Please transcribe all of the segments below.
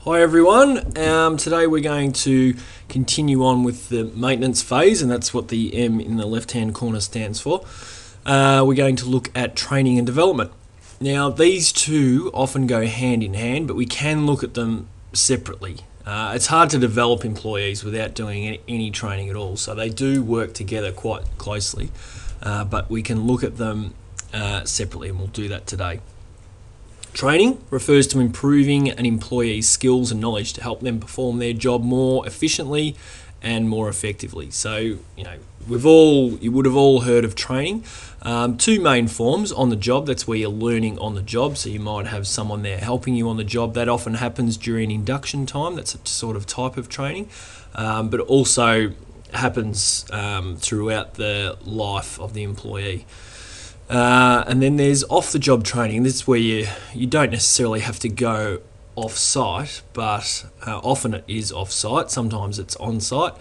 Hi everyone, today we're going to continue on with the maintenance phase, and that's what the M in the left hand corner stands for. We're going to look at training and development. Now these two often go hand in hand, but we can look at them separately. It's hard to develop employees without doing any training at all, so they do work together quite closely, but we can look at them separately, and we'll do that today. Training refers to improving an employee's skills and knowledge to help them perform their job more efficiently and more effectively. So, you would have all heard of training. Two main forms: on the job, that's where you're learning on the job. So you might have someone there helping you on the job. That often happens during induction time. That's a sort of type of training, but it also happens throughout the life of the employee. And then there's off-the-job training. This is where you don't necessarily have to go off-site, but often it is off-site. Sometimes it's on-site,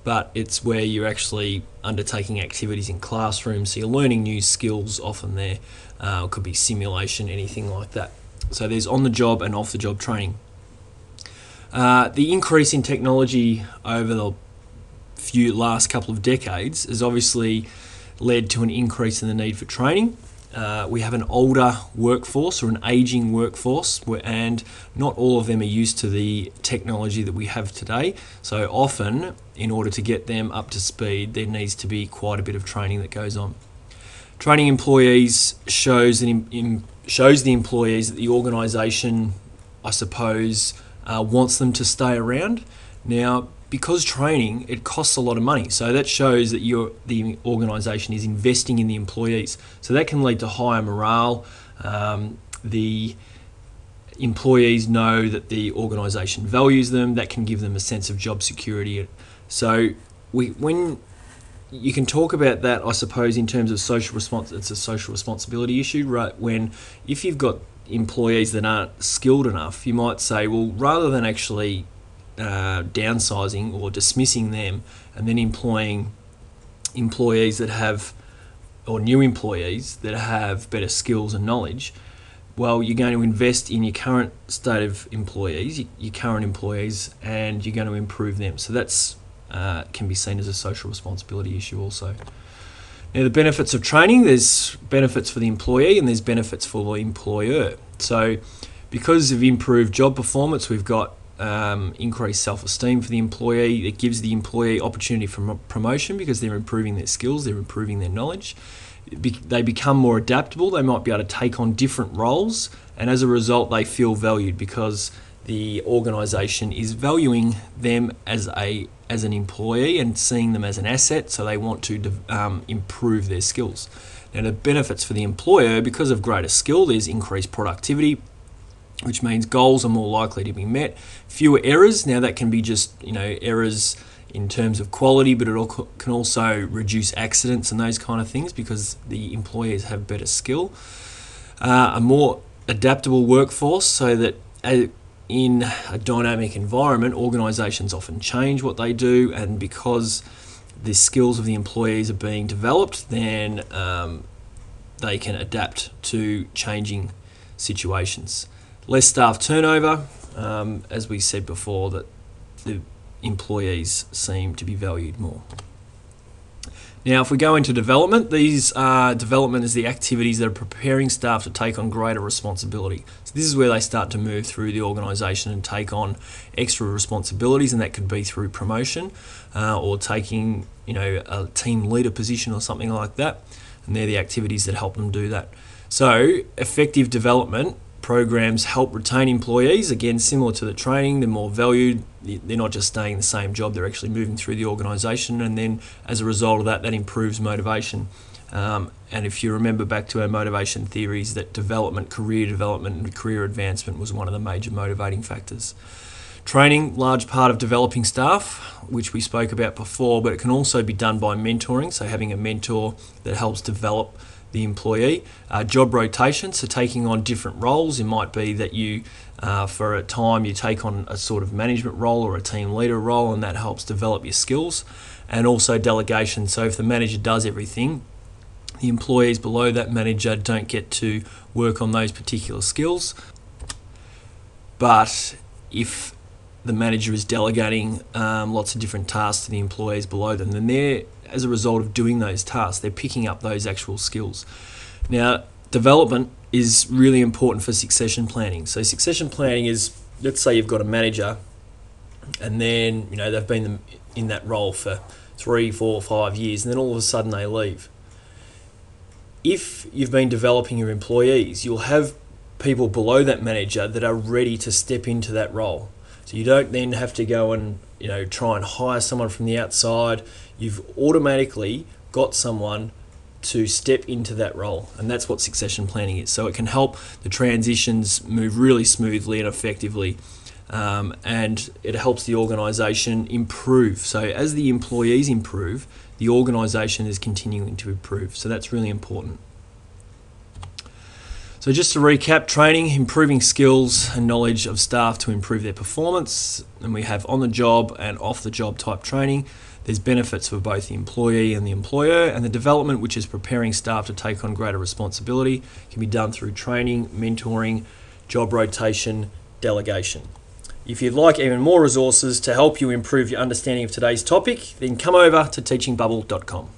but it's where you're actually undertaking activities in classrooms. So you're learning new skills often there. It could be simulation, anything like that. So there's on-the-job and off-the-job training. The increase in technology over the last couple of decades has obviously led to an increase in the need for training. We have an older workforce, or an aging workforce, and not all of them are used to the technology that we have today. So often, in order to get them up to speed, there needs to be quite a bit of training that goes on. Training employees shows the employees that the organisation, I suppose, wants them to stay around. Now, because training, it costs a lot of money, so that shows that the organisation is investing in the employees. So that can lead to higher morale. The employees know that the organisation values them. That can give them a sense of job security. So when you can talk about that, I suppose, in terms of it's a social responsibility issue, right? If you've got employees that aren't skilled enough, you might say, well, rather than actually downsizing or dismissing them and then employing employees that have, or new employees that have better skills and knowledge, well, you're going to invest in your current state of employees, your current employees, and you're going to improve them. So that's can be seen as a social responsibility issue also. Now, the benefits of training: there's benefits for the employee and there's benefits for the employer. So because of improved job performance, we've got increased self-esteem for the employee. It gives the employee opportunity for promotion because they're improving their skills, they're improving their knowledge. They become more adaptable. They might be able to take on different roles, and as a result, they feel valued because the organisation is valuing them as an employee and seeing them as an asset. So they want to improve their skills. Now, the benefits for the employer: because of greater skill, there's increased productivity, which means goals are more likely to be met. Fewer errors. Now that can be just errors in terms of quality, but it can also reduce accidents and those kind of things because the employees have better skill. A more adaptable workforce, so that in a dynamic environment, organisations often change what they do, and because the skills of the employees are being developed, then they can adapt to changing situations. Less staff turnover, as we said before, that the employees seem to be valued more. Now, if we go into development, development is the activities that are preparing staff to take on greater responsibility. So this is where they start to move through the organisation and take on extra responsibilities, and that could be through promotion or taking a team leader position or something like that. And they're the activities that help them do that. So effective development programs help retain employees. Again, similar to the training, they're more valued. They're not just staying in the same job, they're actually moving through the organisation, and then as a result of that, that improves motivation. And if you remember back to our motivation theories, that career development and career advancement was one of the major motivating factors. Training, large part of developing staff, which we spoke about before, but it can also be done by mentoring, so having a mentor that helps develop the employee. Job rotation, so taking on different roles. It might be that you, for a time, you take on a sort of management role or a team leader role, and that helps develop your skills. And also delegation, so if the manager does everything, the employees below that manager don't get to work on those particular skills. But if the manager is delegating lots of different tasks to the employees below them, then they're, as a result of doing those tasks, they're picking up those actual skills. Now, development is really important for succession planning. So succession planning is, let's say you've got a manager and then they've been in that role for 3, 4, 5 years, and then all of a sudden they leave. If you've been developing your employees, you'll have people below that manager that are ready to step into that role. So you don't then have to go and try and hire someone from the outside. You've automatically got someone to step into that role, and that's what succession planning is. So it can help the transitions move really smoothly and effectively, and it helps the organisation improve. So as the employees improve, the organisation is continuing to improve. So that's really important. So just to recap, training, improving skills and knowledge of staff to improve their performance. And we have on-the-job and off-the-job type training. There's benefits for both the employee and the employer, and the development, which is preparing staff to take on greater responsibility, can be done through training, mentoring, job rotation, delegation. If you'd like even more resources to help you improve your understanding of today's topic, then come over to teachingbubble.com.